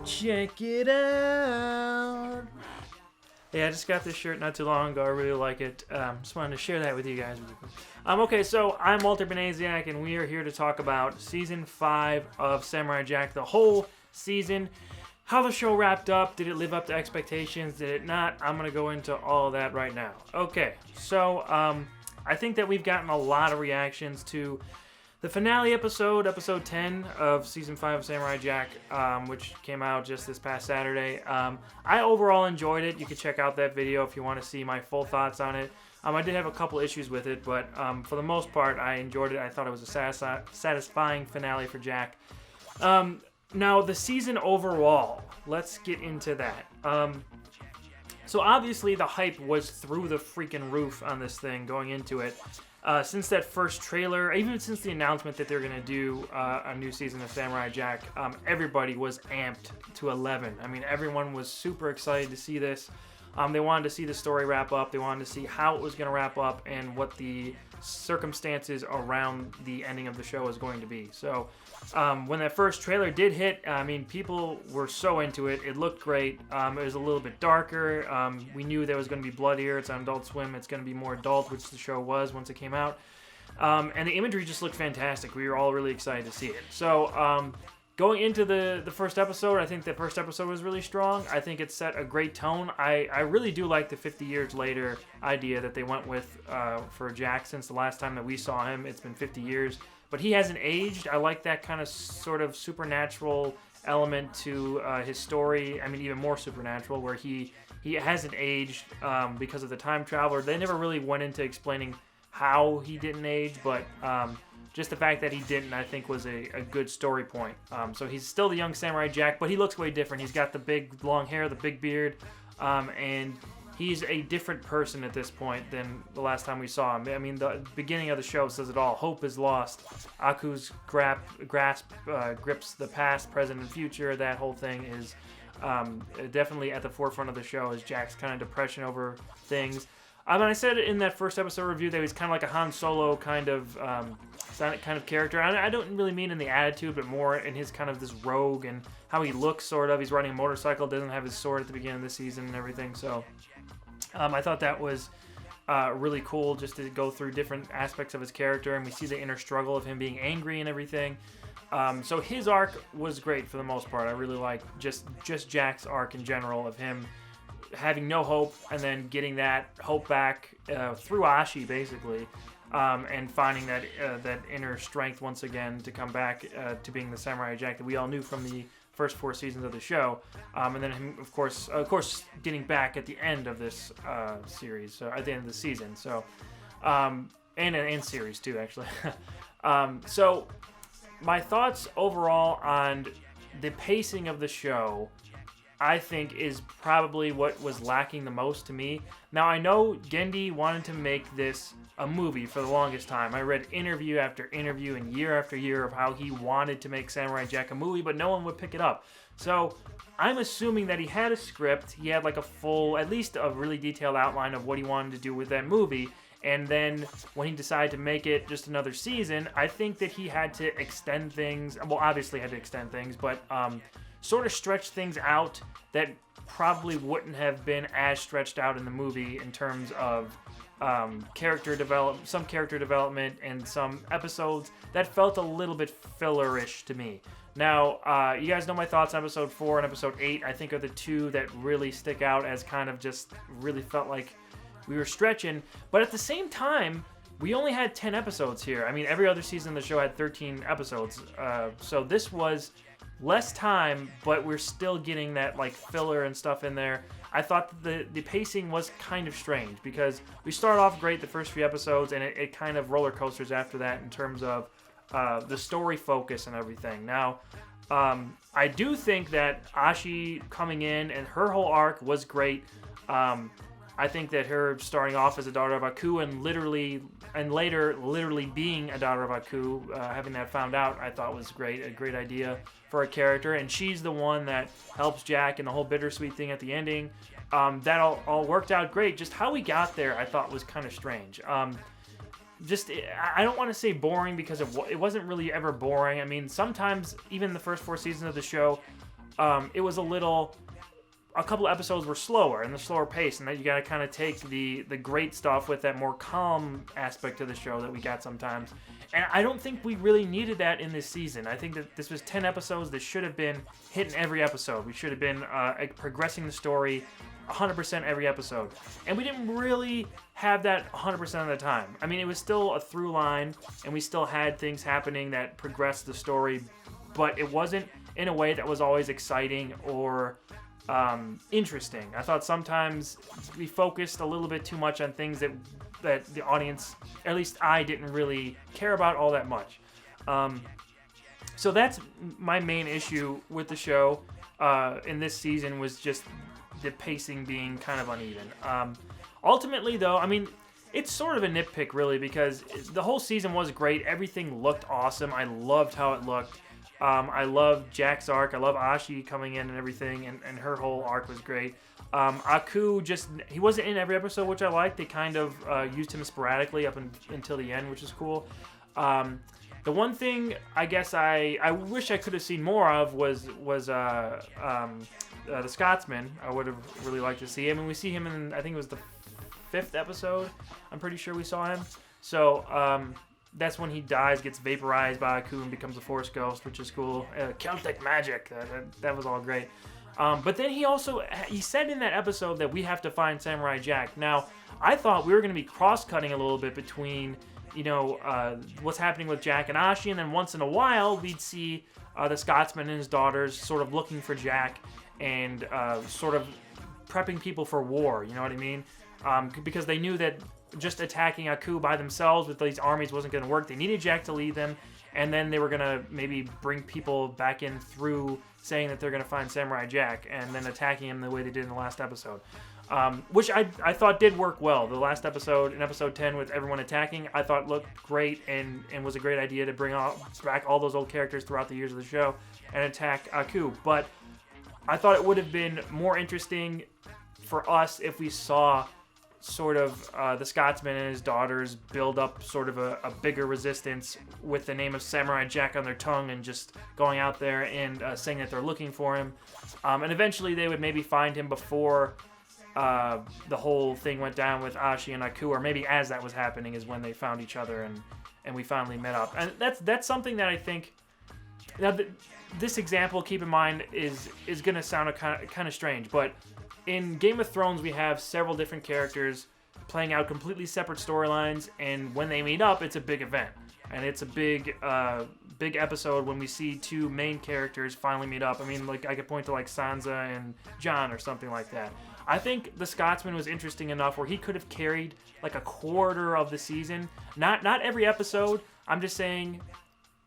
Check it out. Yeah, I just got this shirt not too long ago. I really like it. Just wanted to share that with you guys. Okay, so I'm Walter Benaziak, and we are here to talk about Season 5 of Samurai Jack, the whole season. How the show wrapped up. Did it live up to expectations? Did it not? I'm going to go into all of that right now. Okay, so I think that we've gotten a lot of reactions to the finale episode 10 of Season 5 of Samurai Jack, which came out just this past Saturday. I overall enjoyed it. You can check out that video if you want to see my full thoughts on it. I did have a couple issues with it, but for the most part, I enjoyed it. I thought it was a satisfying finale for Jack. Now, the season overall, let's get into that. So obviously, the hype was through the freaking roof on this thing going into it. Since that first trailer, even since the announcement that they're going to do a new season of Samurai Jack, everybody was amped to 11. I mean, everyone was super excited to see this. They wanted to see the story wrap up. They wanted to see how it was going to wrap up and what the circumstances around the ending of the show is going to be. So when that first trailer did hit, I mean, people were so into it. It looked great. It was a little bit darker. We knew there was going to be bloodier. It's on Adult Swim. It's going to be more adult, which the show was once it came out. And the imagery just looked fantastic. We were all really excited to see it. So going into the first episode, I think the first episode was really strong. I think it set a great tone. I really do like the 50 years later idea that they went with for Jack since the last time that we saw him. It's been 50 years. But he hasn't aged. I like that kind of sort of supernatural element to his story. I mean, even more supernatural, where he hasn't aged because of the time traveler. They never really went into explaining how he didn't age, but just the fact that he didn't, I think, was a good story point. So he's still the young Samurai Jack, but he looks way different. He's got the big long hair, the big beard, and he's a different person at this point than the last time we saw him. I mean, the beginning of the show says it all. Hope is lost. Aku's grasp grips the past, present, and future. That whole thing is definitely at the forefront of the show, is Jack's kind of depression over things. I said in that first episode review that he's kind of like a Han Solo kind of character. I don't really mean in the attitude, but more in his kind of this rogue and how he looks, sort of. He's riding a motorcycle, doesn't have his sword at the beginning of the season and everything. So I thought that was really cool, just to go through different aspects of his character, and we see the inner struggle of him being angry and everything. So his arc was great for the most part. I really like just Jack's arc in general, of him having no hope and then getting that hope back through Ashi, basically, and finding that inner strength once again to come back to being the Samurai Jack that we all knew from the first 4 seasons of the show, and then him, of course, getting back at the end of this series, so at the end of the season, so and series too, actually. So my thoughts overall on the pacing of the show, I think, is probably what was lacking the most to me. Now, I know Gendy wanted to make this a movie for the longest time. I read interview after interview and year after year of how he wanted to make Samurai Jack a movie, but no one would pick it up. So I'm assuming that he had a script. He had like a full, at least a really detailed outline of what he wanted to do with that movie. And then when he decided to make it just another season, I think that he had to extend things. Well, obviously had to extend things, but sort of stretch things out that probably wouldn't have been as stretched out in the movie in terms of character development and some episodes that felt a little bit fillerish to me. Now, you guys know my thoughts on episode 4 and episode 8, I think, are the two that really stick out as kind of just really felt like we were stretching. But at the same time, we only had 10 episodes here. I mean, every other season of the show had 13 episodes. So this was less time, but we're still getting that like filler and stuff in there. I thought that the pacing was kind of strange, because we start off great the first few episodes, and it kind of roller coasters after that in terms of the story focus and everything. Now, I do think that Ashi coming in and her whole arc was great. I think that her starting off as a daughter of Aku and later literally being a daughter of Aku, having that found out, I thought was great. A great idea for a character. And she's the one that helps Jack in the whole bittersweet thing at the ending. That all worked out great. Just how we got there, I thought was kind of strange. I don't want to say boring, because it wasn't really ever boring. I mean, sometimes, even the first 4 seasons of the show, it was a couple of episodes were slower and the slower pace, and that you got to kind of take the great stuff with that more calm aspect of the show that we got sometimes. And I don't think we really needed that in this season. I think that this was 10 episodes that should have been hitting every episode. We should have been progressing the story 100% every episode. And we didn't really have that 100% of the time. I mean, it was still a through line, and we still had things happening that progressed the story, but it wasn't in a way that was always exciting or interesting. I thought sometimes we focused a little bit too much on things that the audience, at least I, didn't really care about all that much. So that's my main issue with the show in this season, was just the pacing being kind of uneven. Ultimately, though, I mean, it's sort of a nitpick, really, because the whole season was great. Everything looked awesome. I loved how it looked. I loved Jack's arc. I love Ashi coming in and everything, and her whole arc was great. Aku, he wasn't in every episode, which I liked. They kind of used him sporadically up until the end, which is cool. The one thing I guess I wish I could have seen more of was the Scotsman. I would have really liked to see him. And we see him in, I think it was the 5th episode. I'm pretty sure we saw him. So that's when he dies, gets vaporized by Aku, and becomes a Force Ghost, which is cool. Celtic magic. That was all great. But then he said in that episode that we have to find Samurai Jack. Now, I thought we were going to be cross-cutting a little bit between, what's happening with Jack and Ashi, and then once in a while, we'd see the Scotsman and his daughters sort of looking for Jack and sort of prepping people for war, you know what I mean? Because they knew that just attacking Aku by themselves with these armies wasn't going to work. They needed Jack to lead them, and then they were going to maybe bring people back in through saying that they're going to find Samurai Jack and then attacking him the way they did in the last episode. Which I thought did work well. The last episode, in episode 10, with everyone attacking, I thought looked great and was a great idea to bring back all those old characters throughout the years of the show and attack Aku. But I thought it would have been more interesting for us if we saw sort of the Scotsman and his daughters build up sort of a bigger resistance with the name of Samurai Jack on their tongue and just going out there and saying that they're looking for him. And eventually they would maybe find him before the whole thing went down with Ashi and Aku, or maybe as that was happening is when they found each other and we finally met up. And that's something that I think... Now, this example, keep in mind, is going to sound kind of strange, but in Game of Thrones, we have several different characters playing out completely separate storylines, and when they meet up, it's a big event. And it's a big episode when we see two main characters finally meet up. I mean, like, I could point to, like, Sansa and Jon or something like that. I think the Scotsman was interesting enough where he could have carried, like, a quarter of the season. Not every episode. I'm just saying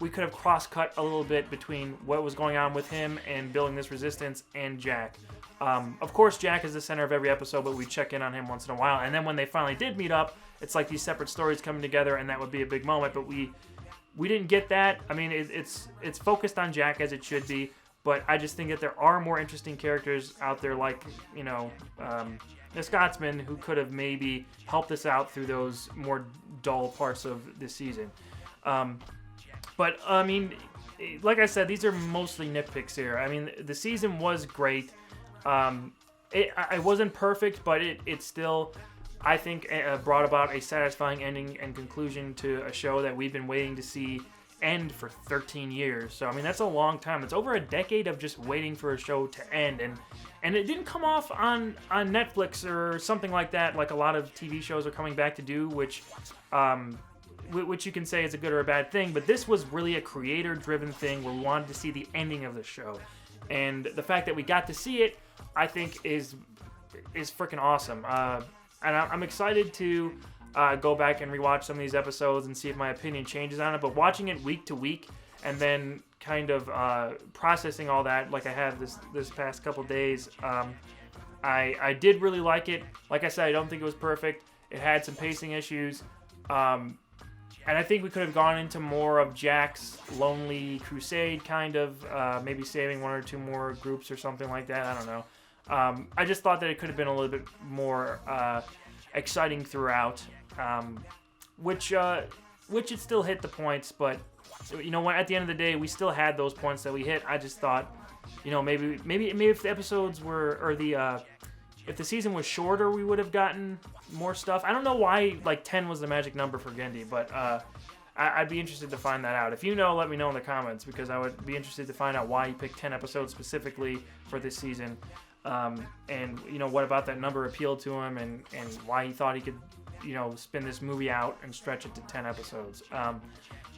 we could have cross-cut a little bit between what was going on with him and building this resistance and Jack. Of course, Jack is the center of every episode, but we check in on him once in a while. And then when they finally did meet up, it's like these separate stories coming together, and that would be a big moment. But we didn't get that. I mean, it's focused on Jack as it should be, but I just think that there are more interesting characters out there, like, the Scotsman, who could have maybe helped us out through those more dull parts of this season. But, I mean, like I said, these are mostly nitpicks here. I mean, the season was great. It wasn't perfect, but it still, I think, brought about a satisfying ending and conclusion to a show that we've been waiting to see end for 13 years. So, I mean, that's a long time. It's over a decade of just waiting for a show to end, and it didn't come off on Netflix or something like that, like a lot of TV shows are coming back to do, which you can say is a good or a bad thing, but this was really a creator-driven thing where we wanted to see the ending of the show. And the fact that we got to see it, I think, is freaking awesome. And I'm excited to go back and rewatch some of these episodes and see if my opinion changes on it. But watching it week to week and then kind of processing all that, like I have this past couple days, I did really like it. Like I said, I don't think it was perfect. It had some pacing issues. And I think we could have gone into more of Jack's lonely crusade, kind of, maybe saving one or two more groups or something like that. I don't know. I just thought that it could have been a little bit more exciting throughout, which it still hit the points, but at the end of the day, we still had those points that we hit. I just thought, maybe if the episodes were, or if the season was shorter, we would have gotten more stuff. I don't know why 10 was the magic number for Gendy, but I'd be interested to find that out. If you know, let me know in the comments, because I would be interested to find out why he picked 10 episodes specifically for this season. And what about that number appealed to him, and why he thought he could spin this movie out and stretch it to 10 episodes.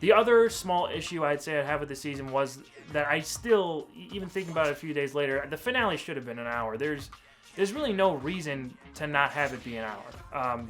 The other small issue I'd say I'd have with the season was that I still, even thinking about it a few days later, the finale should have been an hour. There's really no reason to not have it be an hour.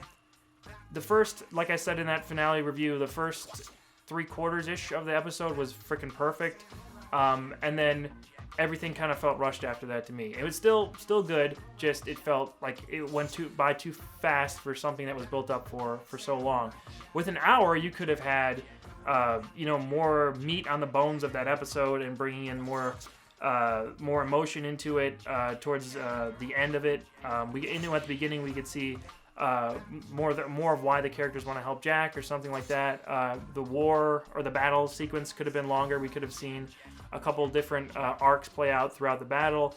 The first, like I said in that finale review, the first 3/4-ish of the episode was freaking perfect. And then everything kind of felt rushed after that to me. It was still good, just it felt like it went by too fast for something that was built up for so long. With an hour, you could have had more meat on the bones of that episode, and bringing in more emotion into it towards the end of it. At the beginning, we could see more of why the characters want to help Jack or something like that. The war or the battle sequence could have been longer. We could have seen a couple different arcs play out throughout the battle.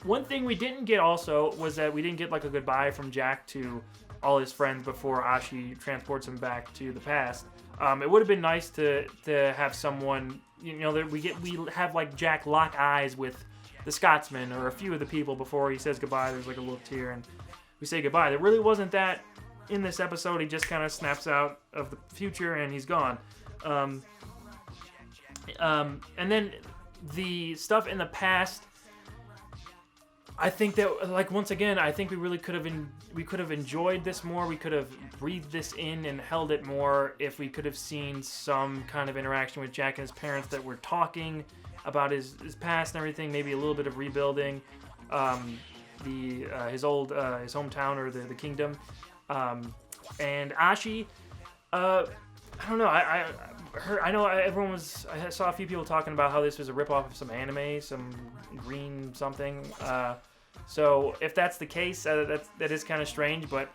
One thing we didn't get also was that we didn't get a goodbye from Jack to all his friends before Ashi transports him back to the past. It would have been nice to have someone, that we have Jack lock eyes with the Scotsman or a few of the people before he says goodbye. There's a little tear and we say goodbye. There really wasn't that in this episode. He just kind of snaps out of the future and he's gone. And then the stuff in the past, I think that, once again, I think we really could have enjoyed this more. We could have breathed this in and held it more if we could have seen some kind of interaction with Jack and his parents that were talking about his past and everything. Maybe a little bit of rebuilding his hometown or the kingdom. And Ashi, I don't know. I know everyone was. I saw a few people talking about how this was a ripoff of some anime, some green something. So if that's the case, that is kind of strange. But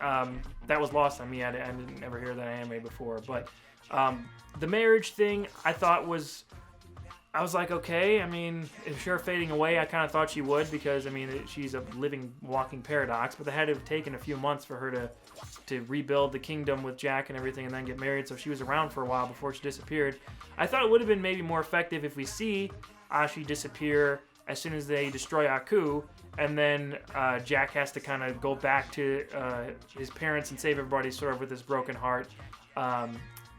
that was lost on me. I didn't ever hear that anime before. But the marriage thing, I thought was. I was like, okay. I mean, if sure fading away, I kind of thought she would, because she's a living, walking paradox. But they had to have taken a few months for her to rebuild the kingdom with Jack and everything, and then get married. So she was around for a while before she disappeared. I thought it would have been maybe more effective if we see Ashi disappear as soon as they destroy Aku, and then Jack has to kind of go back to his parents and save everybody, sort of with this broken heart.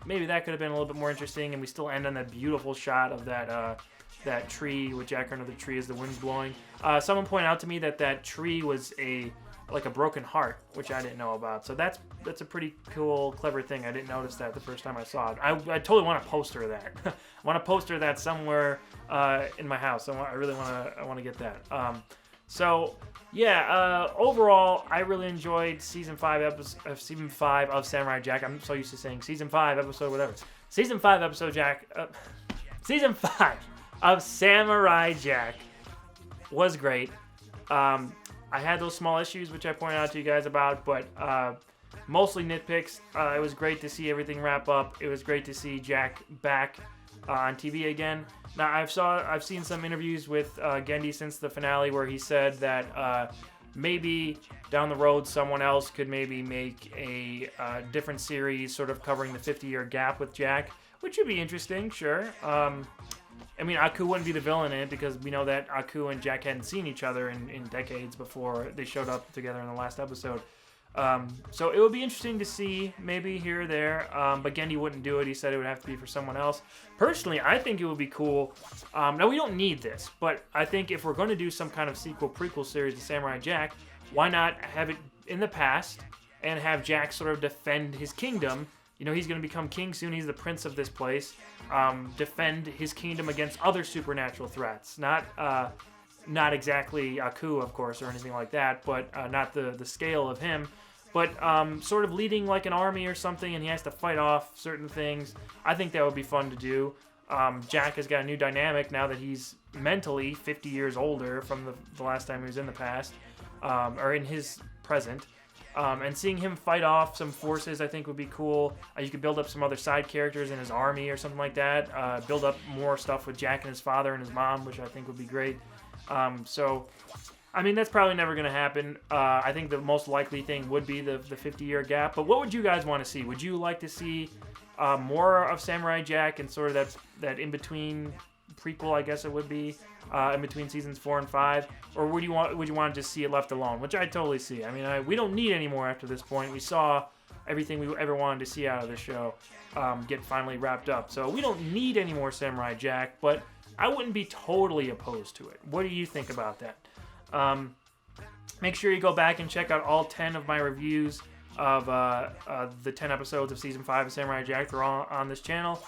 Maybe that could have been a little bit more interesting, and we still end on that beautiful shot of that tree with Jack under the tree as the wind's blowing. Someone pointed out to me that tree was a broken heart, which I didn't know about. So that's a pretty cool, clever thing. I didn't notice that the first time I saw it. I totally want a poster of that. I want a poster of that somewhere in my house. I really want to get that. Overall, I really enjoyed season 5 of Samurai Jack. I'm so used to saying season 5 episode whatever. Season 5 episode Jack. Season 5 of Samurai Jack was great. I had those small issues which I pointed out to you guys about, but mostly nitpicks. It was great to see everything wrap up. It was great to see Jack back on TV again. Now I've seen some interviews with Gendy since the finale where he said that maybe down the road someone else could maybe make a different series sort of covering the 50-year gap with Jack, which would be interesting, sure. Aku wouldn't be the villain in it, because we know that Aku and Jack hadn't seen each other in decades before they showed up together in the last episode. So it would be interesting to see, maybe here or there, but Gendy wouldn't do it. He said it would have to be for someone else. Personally, I think it would be cool. Now, we don't need this, but I think if we're going to do some kind of prequel series to Samurai Jack, why not have it in the past and have Jack sort of defend his kingdom? He's going to become king soon. He's the prince of this place. Defend his kingdom against other supernatural threats. Not exactly Aku, of course, or anything like that, but not the scale of him. But sort of leading like an army or something, and he has to fight off certain things. I think that would be fun to do. Jack has got a new dynamic now that he's mentally 50 years older from the last time he was in the past, or in his present. And seeing him fight off some forces, I think, would be cool. You could build up some other side characters in his army or something like that. Build up more stuff with Jack and his father and his mom, which I think would be great. So, I mean, that's probably never going to happen. I think the most likely thing would be the 50-year gap. But what would you guys want to see? Would you like to see more of Samurai Jack and sort of that in-between prequel, I guess it would be, in between seasons 4 and 5, or would you want to just see it left alone, which I totally see. I mean, we don't need any more after this point. We saw everything we ever wanted to see out of the show get finally wrapped up, so we don't need any more Samurai Jack, but I wouldn't be totally opposed to it. What do you think about that? Make sure you go back and check out all 10 of my reviews of the 10 episodes of Season 5 of Samurai Jack. They're all on this channel.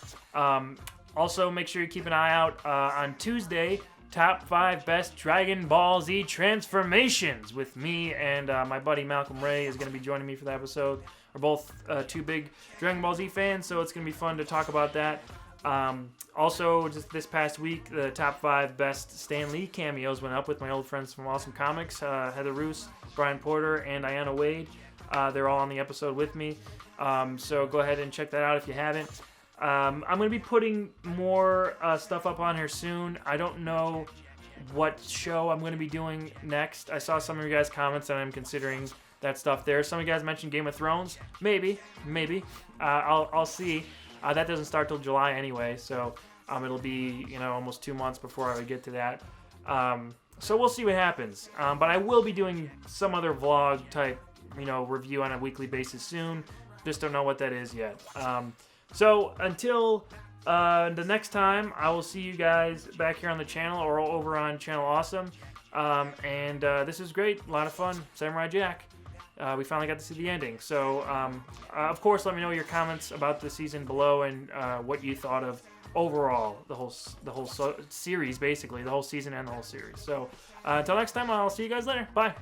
Also, make sure you keep an eye out on Tuesday, Top 5 Best Dragon Ball Z Transformations with me and my buddy Malcolm Ray is going to be joining me for that episode. We're both two big Dragon Ball Z fans, so it's going to be fun to talk about that. Also, just this past week, the Top 5 Best Stan Lee cameos went up with my old friends from Awesome Comics, Heather Roos, Brian Porter, and Ayanna Wade. They're all on the episode with me, so go ahead and check that out if you haven't. I'm going to be putting more stuff up on here soon. I don't know what show I'm going to be doing next. I saw some of you guys' comments and I'm considering that stuff there. Some of you guys mentioned Game of Thrones. Maybe. I'll see. That doesn't start till July anyway, so it'll be almost 2 months before I would get to that. So we'll see what happens. But I will be doing some other vlog type review on a weekly basis soon. Just don't know what that is yet. So until the next time, I will see you guys back here on the channel or over on Channel Awesome. And this is great. A lot of fun. Samurai Jack. We finally got to see the ending. So, of course, let me know your comments about the season below and what you thought of overall the whole series, basically. The whole season and the whole series. So, until next time, I'll see you guys later. Bye.